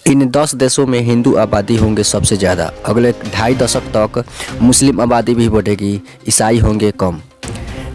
इन 10 देशों में हिंदू आबादी होंगे सबसे ज़्यादा। अगले 2.5 दशक तक मुस्लिम आबादी भी बढ़ेगी, ईसाई होंगे कम।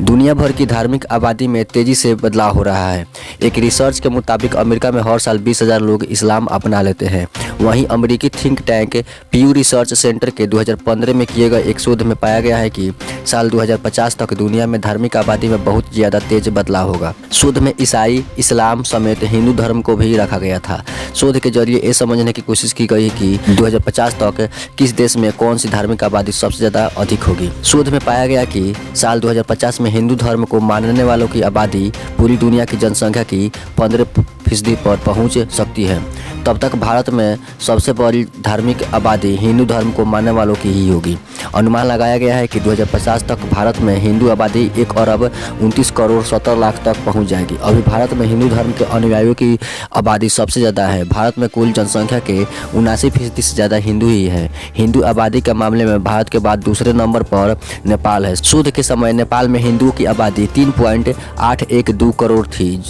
दुनिया भर की धार्मिक आबादी में तेज़ी से बदलाव हो रहा है। एक रिसर्च के मुताबिक अमेरिका में हर साल 20,000 लोग इस्लाम अपना लेते हैं। वहीं अमेरिकी think tank Pew Research Center के 2015 में किए गए एक शोध में पाया गया है कि साल 2050 तक दुनिया में धार्मिक आबादी में बहुत ज़्यादा तेज बदलाव होगा। शोध में ईसाई, इस्लाम समेत हिंदू धर्म को भी रखा गया था। शोध के जरिए ये समझने की कोशिश की गई कि 2050 तक किस देश में कौन सी धार्मिक आबादी सबसे ज़्यादा अधिक होगी। शोध में पाया गया कि साल 2050 में हिंदू धर्म को मानने वालों की आबादी पूरी दुनिया की जनसंख्या की 15% पर पहुंच सकती है। तब तक भारत में सबसे बड़ी धार्मिक आबादी हिंदू धर्म को मानने वालों की ही होगी। अनुमान लगाया गया है कि 2050 तक भारत में हिंदू आबादी 1 अरब 29 करोड़ 70 लाख तक पहुंच जाएगी। अभी भारत में हिंदू धर्म के अनुयायियों की आबादी सबसे ज़्यादा है। भारत में कुल जनसंख्या के 79% से ज़्यादा हिंदू ही है। हिंदू आबादी के मामले में भारत के बाद दूसरे नंबर पर नेपाल है। शोध के समय नेपाल में हिंदुओं की आबादी 3.812 करोड़ थी।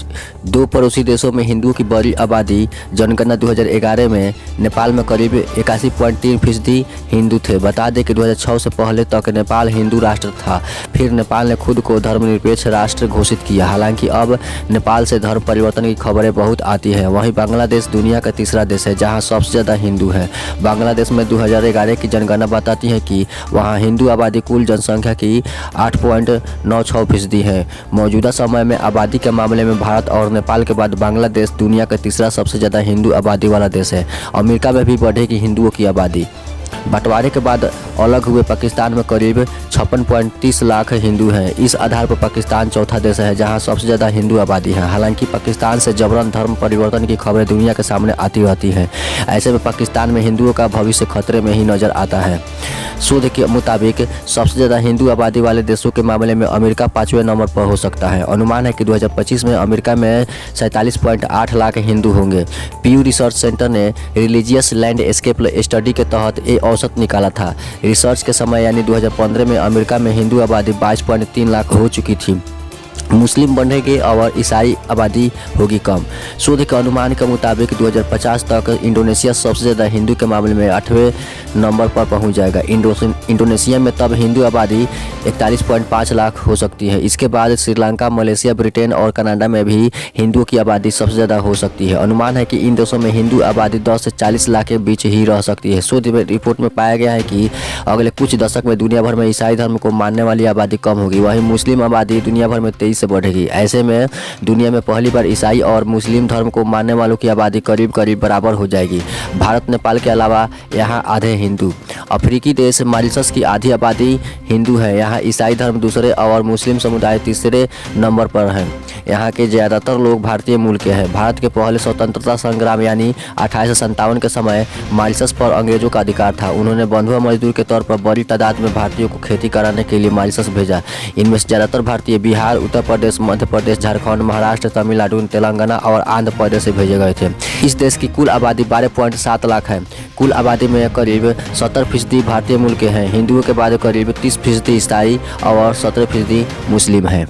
2 पड़ोसी देशों में हिंदुओं की बड़ी आबादी। जनगणना 2011 में नेपाल में करीब 81.3% हिंदू थे। बता दें कि 2006 से पहले तक नेपाल हिंदू राष्ट्र था। फिर नेपाल ने खुद को धर्मनिरपेक्ष राष्ट्र घोषित किया। हालांकि अब नेपाल से धर्म परिवर्तन की खबरें बहुत आती हैं। वहीं बांग्लादेश दुनिया का तीसरा देश है जहां सबसे ज़्यादा हिंदू हैं। बांग्लादेश में 2011 की जनगणना बताती है कि वहां हिंदू आबादी कुल जनसंख्या की 8.96% है। मौजूदा समय में आबादी के मामले में भारत और नेपाल के बाद बांग्लादेश दुनिया का तीसरा सबसे ज़्यादा हिंदू आबादी वाला देश है। अमेरिका में भी बढ़ेगी हिंदुओं की आबादी। बंटवारे के बाद अलग हुए पाकिस्तान में करीब 56.30 लाख हिंदू हैं। इस आधार पर पाकिस्तान चौथा देश है जहां सबसे ज़्यादा हिंदू आबादी है। हालांकि पाकिस्तान से जबरन धर्म परिवर्तन की खबरें दुनिया के सामने आती रहती हैं। ऐसे में पाकिस्तान में हिंदुओं का भविष्य खतरे में ही नज़र आता है। शोध के मुताबिक सबसे ज़्यादा हिंदू आबादी वाले देशों के मामले में अमेरिका 5वें नंबर पर हो सकता है। अनुमान है कि 2025 में अमेरिका में 47.8 लाख हिंदू होंगे। पीयू रिसर्च सेंटर ने रिलीजियस लैंडस्केप स्टडी के तहत ये औसत निकाला था। रिसर्च के समय यानी 2015 में अमेरिका में हिंदू आबादी 22.3 लाख हो चुकी थी। मुस्लिम बढ़ेंगे और ईसाई आबादी होगी कम। शोध के अनुमान के मुताबिक 2050 तक इंडोनेशिया सबसे ज़्यादा हिंदू के मामले में 8वें नंबर पर पहुंच जाएगा। इंडोनेशिया में तब हिंदू आबादी 41.5 लाख हो सकती है। इसके बाद श्रीलंका, मलेशिया, ब्रिटेन और कनाडा में भी हिंदुओं की आबादी सबसे ज़्यादा हो सकती है। अनुमान है कि इन देशों में हिंदू आबादी 10 से 40 लाख के बीच ही रह सकती है। शोध रिपोर्ट में पाया गया है कि अगले कुछ दशक में दुनिया भर में ईसाई धर्म को मानने वाली आबादी कम होगी। वहीं मुस्लिम आबादी दुनिया भर में तेजी से बढ़ेगी। ऐसे में दुनिया में पहली बार ईसाई और मुस्लिम धर्म को मानने वालों की आबादी करीब करीब बराबर हो जाएगी। भारत, नेपाल के अलावा यहाँ आधे हिंदू। अफ्रीकी देश मॉरिशस की आधी आबादी हिंदू है। यहाँ ईसाई धर्म दूसरे और मुस्लिम समुदाय तीसरे नंबर पर हैं। यहाँ के ज़्यादातर लोग भारतीय मूल के हैं। भारत के पहले स्वतंत्रता संग्राम यानी 1857 के समय मॉरिशस पर अंग्रेजों का अधिकार था। उन्होंने बंधुआ मजदूर के तौर पर बड़ी तादाद में भारतीयों को खेती कराने के लिए मॉरिशस भेजा। इनमें से ज़्यादातर भारतीय बिहार, उत्तर प्रदेश, मध्य प्रदेश, झारखंड, महाराष्ट्र, तमिलनाडु, तेलंगाना और आंध्र प्रदेश से भेजे गए थे। इस देश की कुल आबादी 12.7 लाख है। कुल आबादी में करीब 70% भारतीय मूल के हैं। हिंदुओं के बाद करीब 30% ईसाई और 17% मुस्लिम हैं।